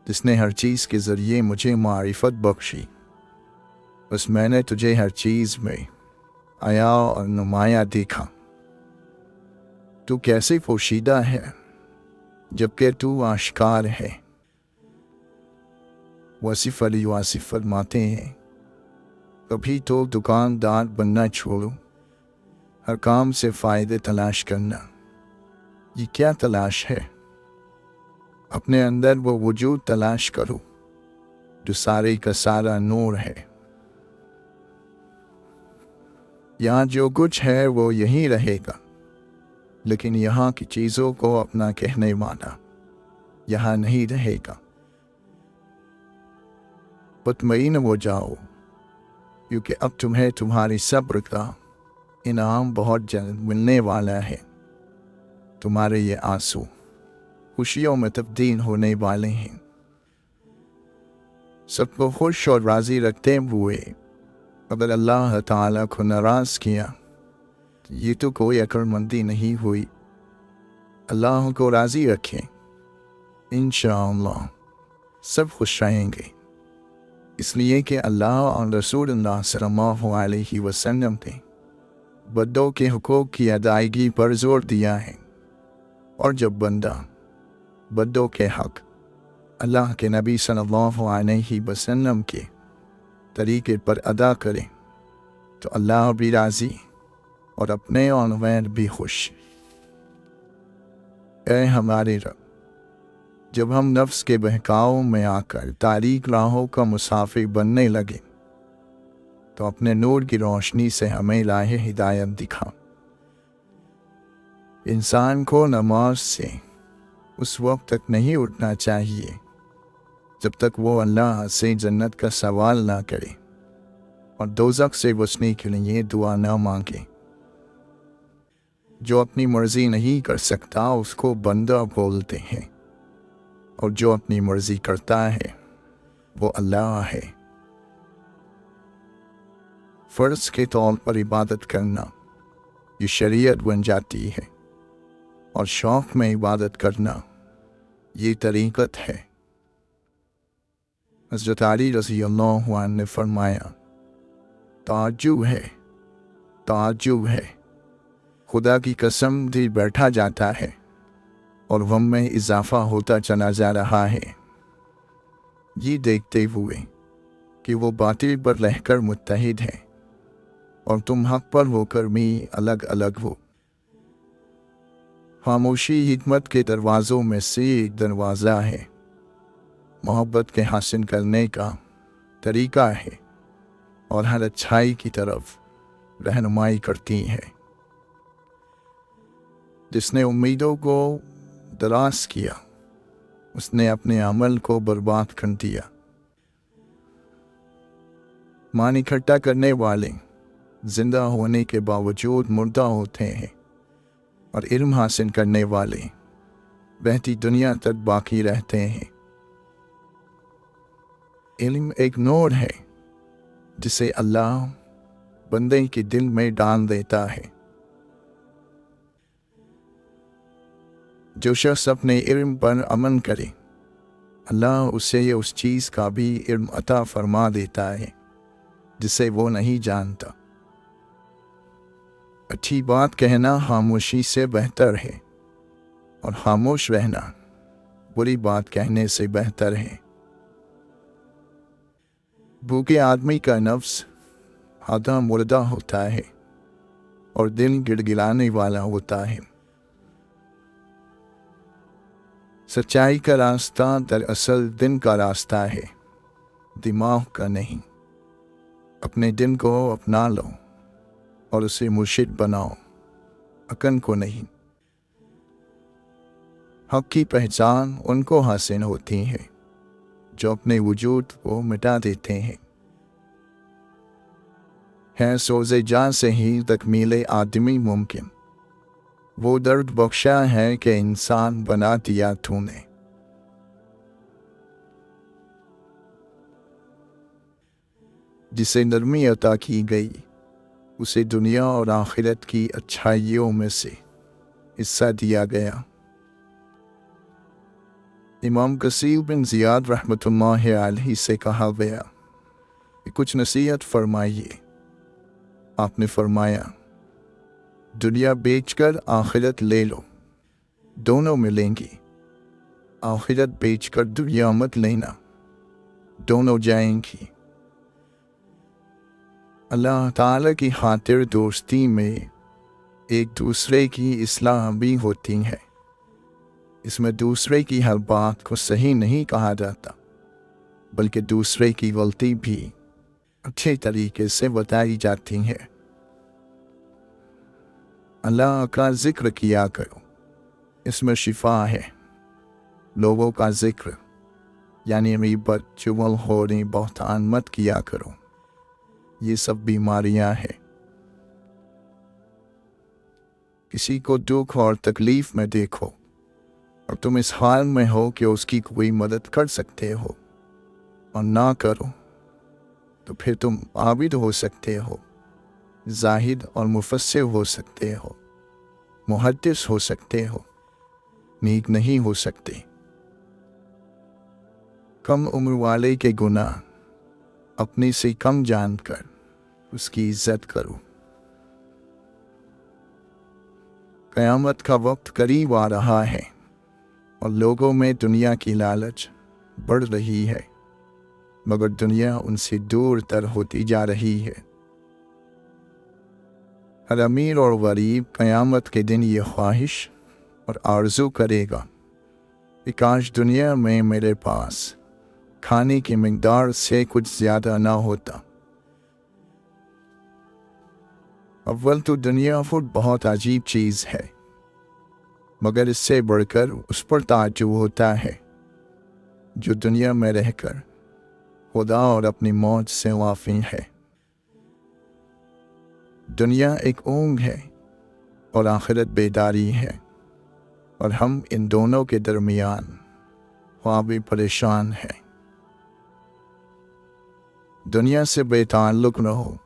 जिसने हर चीज़ के ज़रिए मुझे मारिफत बख्शी। बस मैंने तुझे हर चीज़ में आया और नुमाया देखा। तू कैसे पोशीदा है जबकि तू आश्कार है। वसीफ़ अली वासिफ़ फरमाते हैं, कभी तो दुकानदार बनना छोड़ो, हर काम से फ़ायदे तलाश करना। ये क्या तलाश है? अपने अंदर वो वजूद तलाश करो जो सारे का सारा नूर है। यहाँ जो कुछ है वो यहीं रहेगा, लेकिन यहाँ की चीज़ों को अपना कहने माना यहाँ नहीं रहेगा। मुतमईन हो जाओ, क्योंकि अब तुम्हें तुम्हारी सब्र का इनाम बहुत जल्द मिलने वाला है। तुम्हारे ये आंसू खुशियों में तब्दील होने वाले हैं। सबको खुश और राज़ी रखते हुए अगर अल्लाह ताला को नाराज़ किया तो ये तो कोई अक्लमंदी नहीं हुई। अल्लाह को राज़ी रखें, इंशाअल्लाह सब खुश रहेंगे, इसलिए कि अल्लाह और रसूलुल्लाह सल्लल्लाहु अलैहि वसल्लम ने बंदों के हुकूक की अदायगी पर जोर दिया है। और जब बंदा बंदों के हक अल्लाह के नबी सल्लल्लाहु अलैहि वसल्लम के तरीके पर अदा करे तो अल्लाह भी राज़ी और अपने और गैर भी खुश। ऐ हमारे रब, जब हम नफ्स के बहकाव में आकर तारीक राहों का मुसाफिर बनने लगे तो अपने नूर की रोशनी से हमें राह हिदायत दिखा। इंसान को नमाज से उस वक्त तक नहीं उठना चाहिए जब तक वो अल्लाह से जन्नत का सवाल ना करे और दोज़ख से बचने के लिए दुआ ना मांगे। जो अपनी मर्जी नहीं कर सकता उसको बंदा बोलते हैं, और जो अपनी मर्जी करता है वो अल्लाह है। फ़र्ज के तौर पर इबादत करना ये शरीयत बन जाती है, और शौक़ में इबादत करना ये तरीक़त है। हज़रत अली रज़ी अल्लाहु अन्हु ने फरमाया, ताज्जुब है, ताज्जुब है, खुदा की कसम दिल बैठा जाता है और गम में इजाफा होता चला जा रहा है, ये देखते हुए कि वो बातिल पर रहकर मुत्तहिद है और तुम हक पर होकर भी अलग अलग हो। खामोशी हिकमत के दरवाज़ों में से एक दरवाज़ा है, मोहब्बत के हासिल करने का तरीक़ा है और हर अच्छाई की तरफ रहनुमाई करती है। जिसने उम्मीदों को दराज किया उसने अपने अमल को बर्बाद कर दिया। मान इकट्ठा करने वाले जिंदा होने के बावजूद मुर्दा होते हैं और इल्म हासिल करने वाले बहती दुनिया तक बाकी रहते हैं। इल्म एक नूर है जिसे अल्लाह बंदे के दिल में डाल देता है। जो शख्स अपने इल्म पर अमल करे, अल्लाह उसे उस चीज़ का भी इल्म अता फरमा देता है जिसे वो नहीं जानता। अच्छी बात कहना खामोशी से बेहतर है और खामोश रहना बुरी बात कहने से बेहतर है। भूखे आदमी का नफ्स आधा मुर्दा होता है और दिल गिड़गिड़ाने वाला होता है। सच्चाई का रास्ता दरअसल दिन का रास्ता है, दिमाग का नहीं। अपने दिन को अपना लो और उसे मुर्शिद बनाओ, अकल को नहीं। हक की पहचान उनको हासिल होती है जो अपने वजूद को मिटा देते हैं। है सोज़े जान से ही तकमीले आदमी मुमकिन, वो दर्द बख्शा है कि इंसान बना दिया तूने। जिसे नरमी अता की गई उसे दुनिया और आखिरत की अच्छाइयों में से हिस्सा दिया गया। इमाम कसीर बिन ज़ियाद रहमतुल्लाह अलैहि से कहा गया कि कुछ नसीहत फरमाइए। आपने फरमाया, दुनिया बेचकर आखिरत ले लो, दोनों मिलेंगी। आखिरत बेचकर दुनिया मत लेना, दोनों जाएंगी। अल्लाह ताला की खातिर दोस्ती में एक दूसरे की इस्लाह भी होती है। इसमें दूसरे की हर बात को सही नहीं कहा जाता, बल्कि दूसरे की गलती भी अच्छे तरीके से बताई जाती है। अल्लाह का जिक्र किया करो, इसमें शिफा है। लोगों का जिक्र यानी गीबत, चुगलखोरी, बहतान मत किया करो, ये सब बीमारियां हैं। किसी को दुख और तकलीफ में देखो और तुम इस हाल में हो कि उसकी कोई मदद कर सकते हो और ना करो, तो फिर तुम आबिद हो सकते हो, जाहिद और मुफस्सिर हो सकते हो, मुहद्दिस हो सकते हो, नेक नहीं हो सकते। कम उम्र वाले के गुनाह अपने से कम जानकर उसकी इज्जत करो। क़यामत का वक्त करीब आ रहा है और लोगों में दुनिया की लालच बढ़ रही है, मगर दुनिया उनसे दूर तर होती जा रही है। हर अमीर और गरीब क़यामत के दिन ये ख्वाहिश और आरज़ू करेगा कि काश दुनिया में मेरे पास खाने की मिक़दार से कुछ ज़्यादा ना होता। अव्वल तो दुनिया फुट बहुत अजीब चीज़ है, मगर इससे बढ़कर उस पर ताज्जुब होता है जो दुनिया में रहकर खुदा और अपनी मौत से वाफ़ी है। दुनिया एक ऊँघ है और आखिरत बेदारी है, और हम इन दोनों के दरमियान ख्वाबी परेशान हैं। दुनिया से बेताल्लुक़ रहो,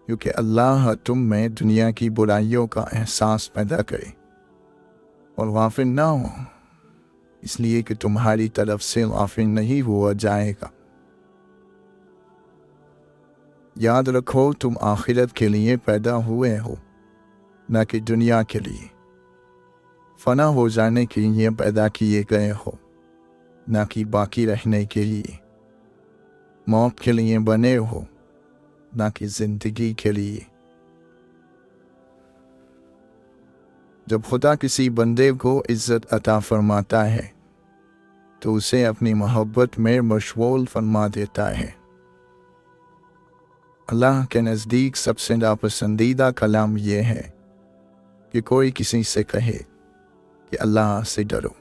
क्योंकि अल्लाह तुम में दुनिया की बुराइयों का एहसास पैदा करे और गाफिल ना हो, इसलिए कि तुम्हारी तरफ से गाफिल नहीं हुआ जाएगा। याद रखो, तुम आखिरत के लिए पैदा हुए हो, न कि दुनिया के लिए। फना हो जाने के लिए पैदा किए गए हो, न कि बाकी रहने के लिए। मौत के लिए बने हो, न कि जिंदगी के लिए। जब खुदा किसी बंदे को इज्जत अता फरमाता है तो उसे अपनी मोहब्बत में मशगूल फरमा देता है। अल्लाह के नज़दीक सबसे नापसंदीदा कलाम यह है कि कोई किसी से कहे कि अल्लाह से डरो,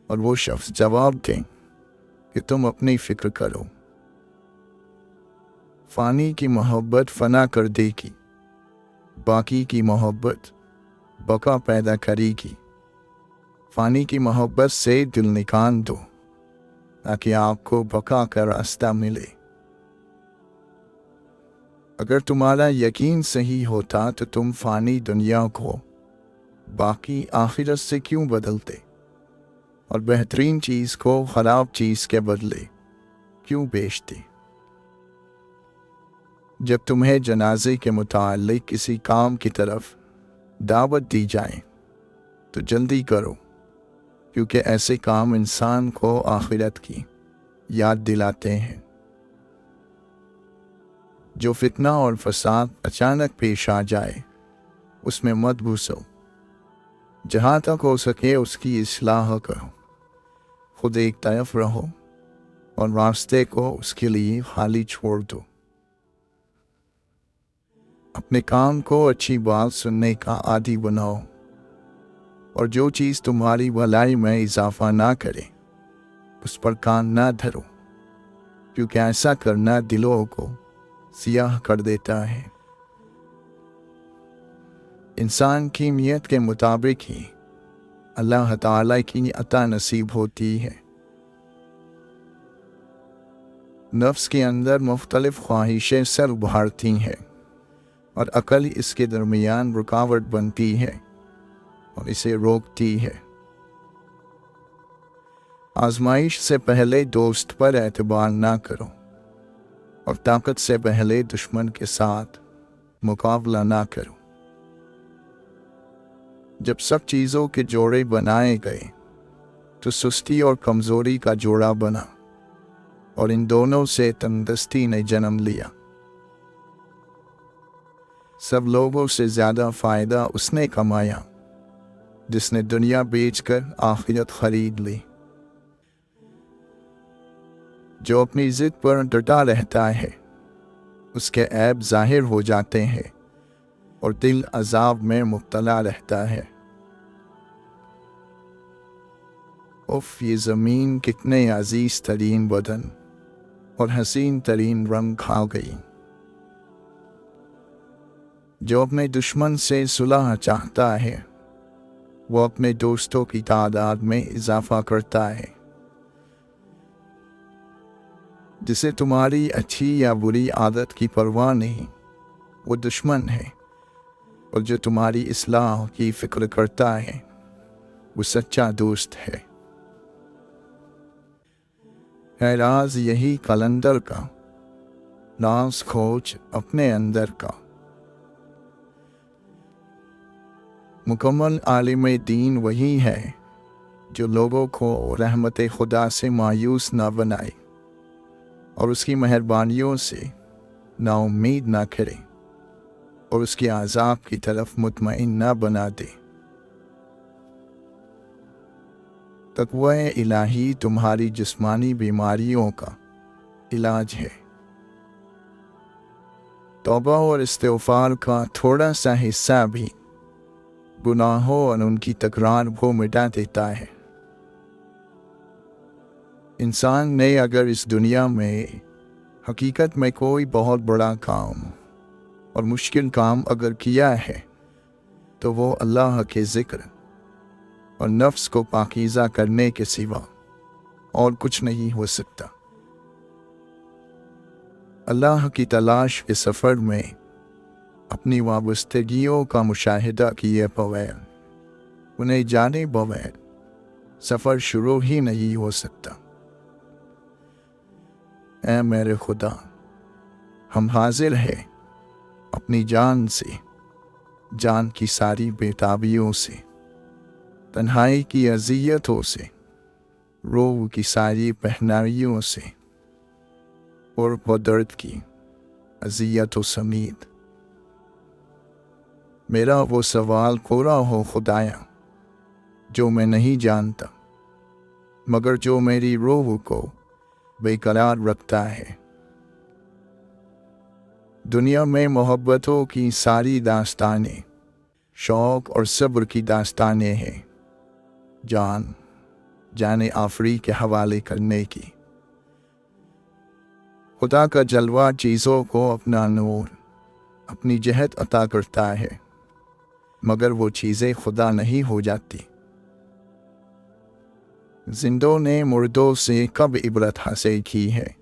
और वो शख्स जवाब दें कि तुम अपनी फ़िक्र करो। फ़ानी की मोहब्बत फ़ना कर देगी, बाकी की मोहब्बत बका पैदा करेगी। फ़ानी की मोहब्बत से दिल निकाल दो ताकि आपको बका का रास्ता मिले। अगर तुम्हारा यकीन सही होता तो तुम फ़ानी दुनिया को बाकी आखिरत से क्यों बदलते और बेहतरीन चीज़ को ख़राब चीज़ के बदले क्यों बेचते। जब तुम्हें जनाजे के मुताल्लिक किसी काम की तरफ दावत दी जाए तो जल्दी करो, क्योंकि ऐसे काम इंसान को आखिरत की याद दिलाते हैं। जो फितना और फसाद अचानक पेश आ जाए उसमें मत घुसो, जहाँ तक हो सके उसकी इस्लाह करो। खुद एक तरफ रहो और रास्ते को उसके लिए खाली छोड़ दो। अपने काम को अच्छी बात सुनने का आदी बनाओ और जो चीज़ तुम्हारी भलाई में इजाफा ना करे उस पर कान ना धरो, क्योंकि ऐसा करना दिलों को सियाह कर देता है। इंसान की नीयत के मुताबिक ही अल्लाह ताला की अता नसीब होती है। नफ्स के अंदर मुख्तलिफ ख्वाहिशें सर उभारती हैं और अकल इसके दरमियान रुकावट बनती है और इसे रोकती है। आजमाइश से पहले दोस्त पर एतबार ना करो और ताकत से पहले दुश्मन के साथ मुकाबला ना करो। जब सब चीज़ों के जोड़े बनाए गए तो सुस्ती और कमज़ोरी का जोड़ा बना और इन दोनों से तंदुरुस्ती ने जन्म लिया। सब लोगों से ज़्यादा फ़ायदा उसने कमाया जिसने दुनिया बेचकर आखिरत खरीद ली। जो अपनी ज़िद पर डटा रहता है उसके ऐब ज़ाहिर हो जाते हैं और दिल अज़ाब में मुब्तला रहता है। उफ़, ये ज़मीन कितने अजीज़ तरीन बदन और हसीन तरीन रंग खा गई। जो अपने दुश्मन से सुलह चाहता है वो अपने दोस्तों की तादाद में इजाफा करता है। जिसे तुम्हारी अच्छी या बुरी आदत की परवाह नहीं वो दुश्मन है, और जो तुम्हारी इस्लाह की फिक्र करता है वो सच्चा दोस्त है। है राज यही कलंदर का, नाज खोज अपने अंदर का। मुकम्मल आलिम दीन वही है जो लोगों को रहमत खुदा से मायूस ना बनाए और उसकी मेहरबानियों से नाउम्मीद ना करे और उसके आज़ाब की तरफ मुतमईन ना बना दे। तक़वा इलाही तुम्हारी जिस्मानी बीमारियों का इलाज है। तौबा और इस्तिग़फ़ार का थोड़ा सा हिस्सा भी गुनाहों और उनकी तकरार को मिटा देता है। इंसान ने अगर इस दुनिया में हकीकत में कोई बहुत बड़ा काम और मुश्किल काम अगर किया है तो वो अल्लाह के ज़िक्र और नफ्स को पाकीज़ा करने के सिवा और कुछ नहीं हो सकता। अल्लाह की तलाश के सफ़र में अपनी वाबस्तगियों का मुशाहिदा किए बगैर, उन्हें जाने बगैर सफ़र शुरू ही नहीं हो सकता। ऐ मेरे खुदा, हम हाजिर हैं अपनी जान से, जान की सारी बेताबियों से, तन्हाई की अज़ियतों से, रूह की सारी पहनाइयों से और दर्द की अज़ियतों समेत। मेरा वो सवाल पूरा हो खुदाया जो मैं नहीं जानता, मगर जो मेरी रूह को बेकरार रखता है। दुनिया में मोहब्बतों की सारी दास्तानें शौक़ और सब्र की दास्तानें हैं, जाने आफरी के हवाले करने की। खुदा का जलवा चीज़ों को अपना नूर, अपनी जहत अता करता है, मगर वो चीज़ें खुदा नहीं हो जाती। जिंदों ने मुर्दों से कब इबरत हासिल की है।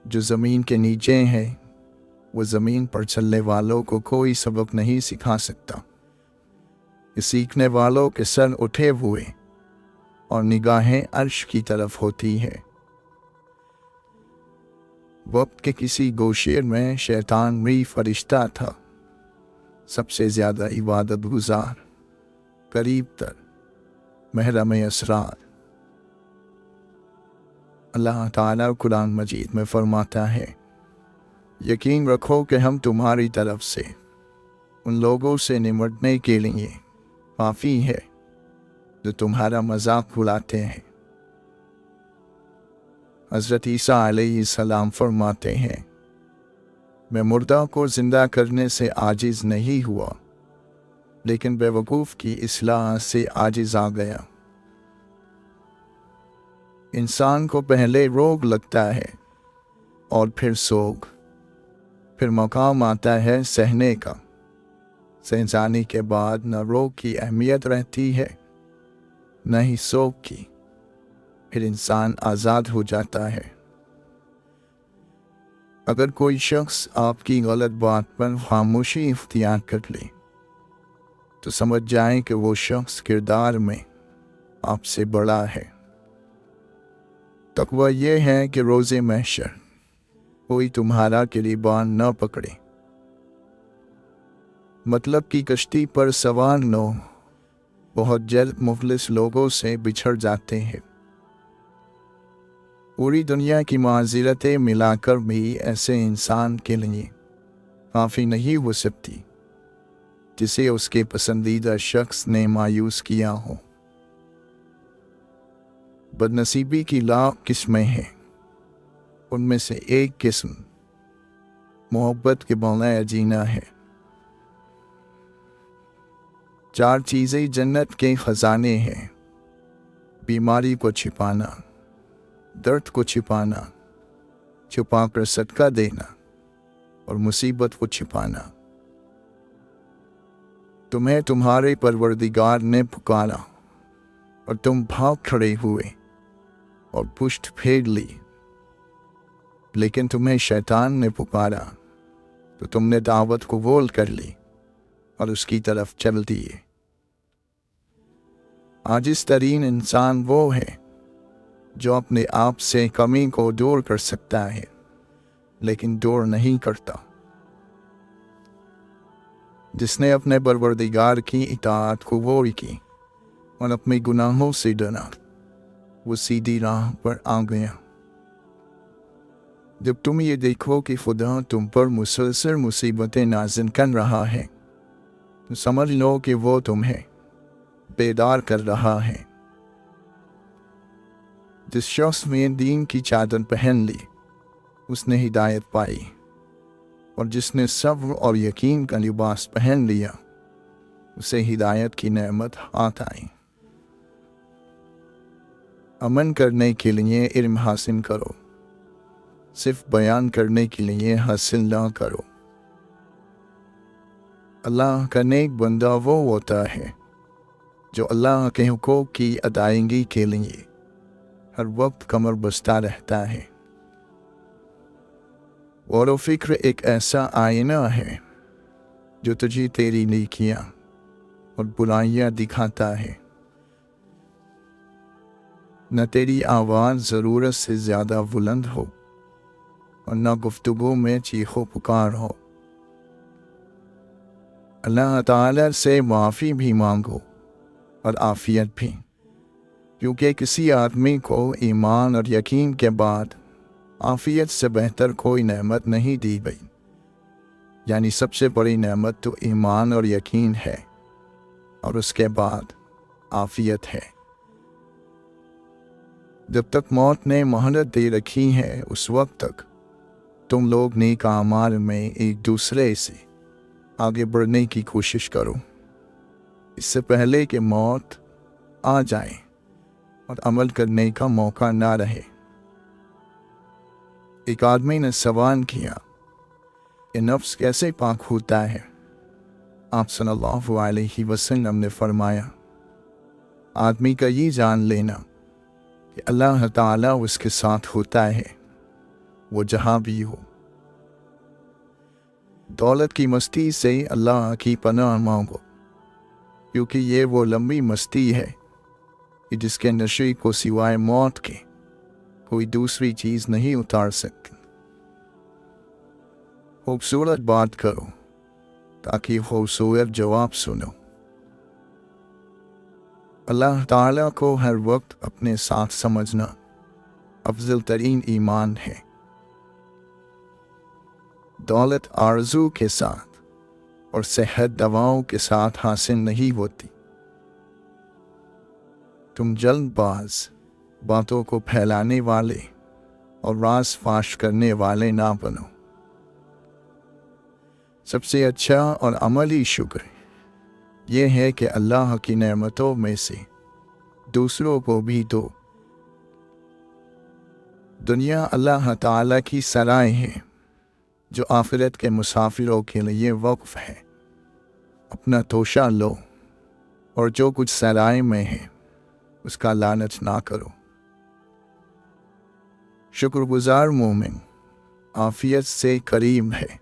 जो ज़मीन के नीचे है वो ज़मीन पर चलने वालों को कोई सबक नहीं सिखा सकता। कि सीखने वालों के सर उठे हुए और निगाहें अर्श की तरफ होती है। वक्त के किसी गोशे में शैतान भी फरिश्ता था, सबसे ज़्यादा इबादत गुजार, करीब तर, महरम असरार। अल्लाह ताला कुरान मजीद में फरमाता है, यकीन रखो कि हम तुम्हारी तरफ से उन लोगों से निमटने के लिए काफ़ी है जो तुम्हारा मजाक उड़ाते हैं। हज़रत ईसा अलैहिस्सलाम फरमाते हैं, मैं मुर्दा को ज़िंदा करने से आजिज़ नहीं हुआ, लेकिन बेवकूफ़ की इस्लाह से आजिज़ आ गया। इंसान को पहले रोग लगता है और फिर सोग, फिर मकाम आता है सहने का। सह जाने के बाद न रोग की अहमियत रहती है न ही सोग की, फिर इंसान आज़ाद हो जाता है। अगर कोई शख्स आपकी गलत बात पर खामोशी इख्तियार कर ले तो समझ जाएं कि वो शख्स किरदार में आपसे बड़ा है। तकवा ये है कि रोज़े महशर कोई तुम्हारा गिरबान न पकड़े, मतलब की कश्ती पर सवार नो बहुत जल्द मुफलिस लोगों से बिछड़ जाते हैं। पूरी दुनिया की माज़िरतें मिलाकर भी ऐसे इंसान के लिए काफ़ी नहीं हो सकती जिसे उसके पसंदीदा शख्स ने मायूस किया हो। बदनसीबी की लाख किस्में हैं, उनमें से एक किस्म मोहब्बत के बगैर जीना है। 4 चीज़ें जन्नत के खजाने हैं: बीमारी को छिपाना, दर्द को छिपाना, छुपा कर सदका देना और मुसीबत को छिपाना। तुम्हें तुम्हारे परवरदिगार ने पुकारा और तुम भाग खड़े हुए और पुष्ट फेर ली, लेकिन तुम्हें शैतान ने पुकारा तो तुमने दावत कबूल कर ली और उसकी तरफ चल दिए। आजिज़ तरीन इंसान वो है जो अपने आप से कमी को दूर कर सकता है लेकिन दूर नहीं करता। जिसने अपने परवरदिगार की इताअत कबूल की और अपने गुनाहों से डरा, वो सीधी राह पर आ गया। जब तुम ये देखो कि खुदा तुम पर मुसलसल मुसीबतें नाज़िल कर रहा है तो समझ लो कि वो तुम्हें बेदार कर रहा है। जिस शख्स ने दीन की चादर पहन ली उसने हिदायत पाई, और जिसने सब्र और यकीन का लिबास पहन लिया उसे हिदायत की नेमत हाथ आई। अमन करने के लिए इल्म हासिल करो, सिर्फ बयान करने के लिए हासिल ना करो। अल्लाह का नेक बंदा वो होता है जो अल्लाह के हुकूक की अदायगी के लिए हर वक्त कमर बस्ता रहता है। गौर व फिक्र एक ऐसा आईना है जो तुझे तेरी नेकियां और बुराइयां दिखाता है। न तेरी आवाज़ ज़रूरत से ज़्यादा बुलंद हो और न गुफ्तगू में चीखो पुकार हो। अल्लाह ताला से माफ़ी भी मांगो और आफ़ियत भी, क्योंकि किसी आदमी को ईमान और यकीन के बाद आफ़ियत से बेहतर कोई नेमत नहीं दी गई। यानी सबसे बड़ी नेमत तो ईमान और यकीन है और उसके बाद आफ़ियत है। जब तक मौत ने मोहलत दे रखी है उस वक्त तक तुम लोग नेक आमाल में एक दूसरे से आगे बढ़ने की कोशिश करो, इससे पहले कि मौत आ जाए और अमल करने का मौका ना रहे। एक आदमी ने सवाल किया कि नफ्स कैसे पाक होता है। आप सल्लल्लाहु अलैहि वसल्लम ने फरमाया, आदमी का ये जान लेना कि अल्लाह ताला उसके साथ होता है, वो जहाँ भी हो। दौलत की मस्ती से अल्लाह की पनाह मांगो, क्योंकि ये वो लंबी मस्ती है कि जिसके नशे को सिवाय मौत के कोई दूसरी चीज नहीं उतार सकती। खूबसूरत बात करो ताकि खूबसूरत जवाब सुनो। अल्लाह ताला को हर वक्त अपने साथ समझना अफजल तरीन ईमान है। दौलत आरजू के साथ और सेहत दवाओं के साथ हासिल नहीं होती। तुम जल्दबाज, बातों को फैलाने वाले और राज फाश करने वाले ना बनो। सबसे अच्छा और अमली शुक्र ये है कि अल्लाह की नेमतों में से दूसरों को भी दो। दुनिया अल्लाह ताला की सराय है जो आखिरत के मुसाफिरों के लिए वक्फ है। अपना तोशा लो और जो कुछ सराय में है उसका लालच ना करो। शुक्रगुजार मोमिन आफियत से करीम है।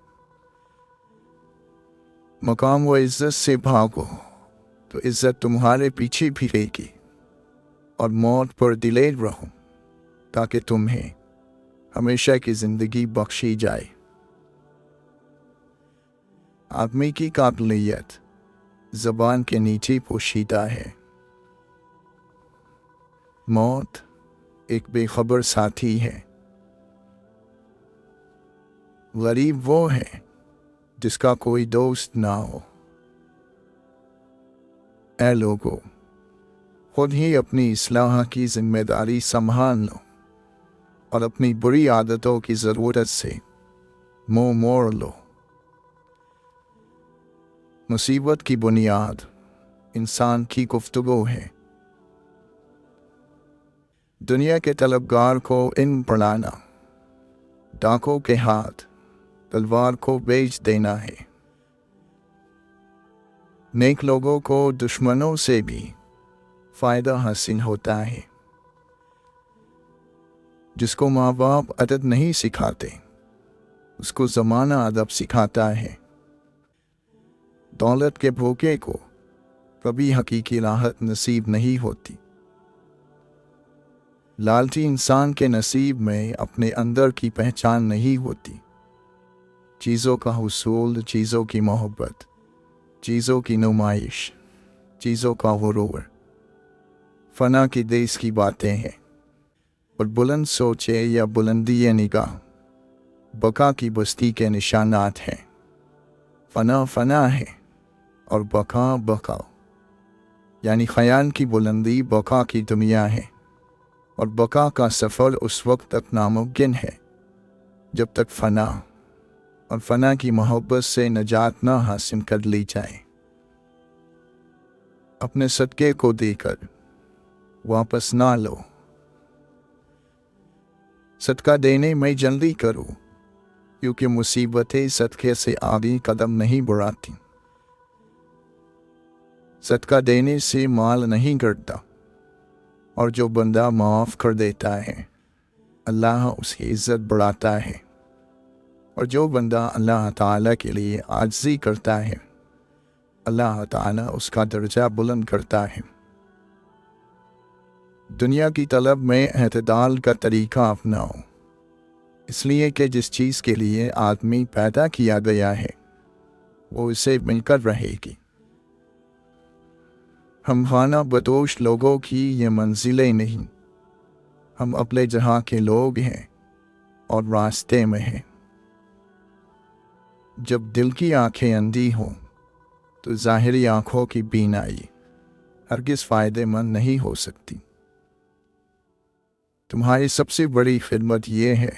मकाम व इज्जत से भागो तो इज्जत तुम्हारे पीछे फिरेगी, और मौत पर दिलेर रहो ताकि तुम्हें हमेशा की जिंदगी बख्शी जाए। आदमी की काबिलियत ज़बान के नीचे पोशीदा है। मौत एक बेखबर साथी है। गरीब वो है जिसका कोई दोस्त ना हो। ऐ लोगों, खुद ही अपनी इस्लाह की जिम्मेदारी संभाल लो और अपनी बुरी आदतों की ज़रूरत से मुंह मोड़ लो। मुसीबत की बुनियाद इंसान की गुफ्तगू है। दुनिया के तलबगार को इन पढ़ाना, डाकों के हाथ तलवार को बेच देना है। नेक लोगों को दुश्मनों से भी फायदा हासिल होता है। जिसको माँ बाप अदब नहीं सिखाते उसको ज़माना अदब सिखाता है। दौलत के भूखे को कभी हकीकी राहत नसीब नहीं होती। लालची इंसान के नसीब में अपने अंदर की पहचान नहीं होती। चीज़ों का हुसूल, चीज़ों की मोहब्बत, चीज़ों की नुमाइश, चीज़ों का गुरूर फना की देश की बातें हैं। और बुलंद सोचे या बुलंदी निगाह बका की बस्ती के निशानात हैं। फना फना है और बका बका, यानी ख़याल की बुलंदी बका की दुनिया है, और बका का सफ़र उस वक्त तक नामुमकिन है जब तक फना और फना की मोहब्बत से नजात ना हासिल कर ली जाए। अपने सदक़े को देकर वापस ना लो। सदका देने में जल्दी करो, क्योंकि मुसीबतें सदक़े से आगे कदम नहीं बढ़ाती। सदका देने से माल नहीं गिरता, और जो बंदा माफ़ कर देता है अल्लाह उसकी इज़्ज़त बढ़ाता है। और जो बंदा अल्लाह ताला के लिए आजिज़ी करता है अल्लाह ताला उसका दर्जा बुलंद करता है। दुनिया की तलब में एतदाल का तरीक़ा अपनाओ, इसलिए कि जिस चीज़ के लिए आदमी पैदा किया गया है वो इसे मिलकर रहेगी। हम खाना बदोश लोगों की ये मंजिलें नहीं, हम अपने जहाँ के लोग हैं और रास्ते में हैं। जब दिल की आंखें अंधी हों तो ज़ाहिरी आँखों की बीनाई हरगिज़ फ़ायदेमंद नहीं हो सकती। तुम्हारी सबसे बड़ी खिदमत ये है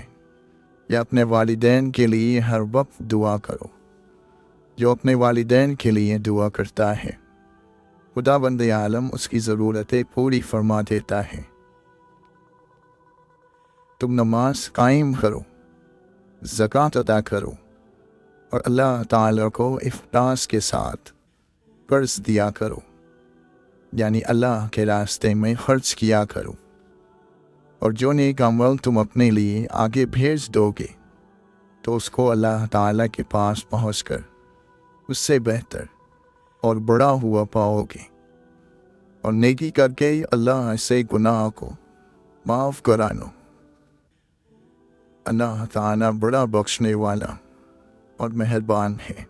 कि अपने वालिदैन के लिए हर वक्त दुआ करो। जो अपने वालिदैन के लिए दुआ करता है खुदावंद आलम उसकी ज़रूरतें पूरी फरमा देता है। तुम नमाज कायम करो, ज़कात अदा करो, और अल्लाह ताला को इख्लास के साथ कर्ज दिया करो, यानी अल्लाह के रास्ते में खर्च किया करो। और जो नेक अमल तुम अपने लिए आगे भेज दोगे तो उसको अल्लाह ताला के पास पहुंचकर उससे बेहतर اور بڑا ہوا پاؤ گے، اور نیکی کر کے اللہ ایسے گناہ کو معاف کرانو۔ اللہ تعالیٰ بڑا بخشنے والا اور مہربان ہے۔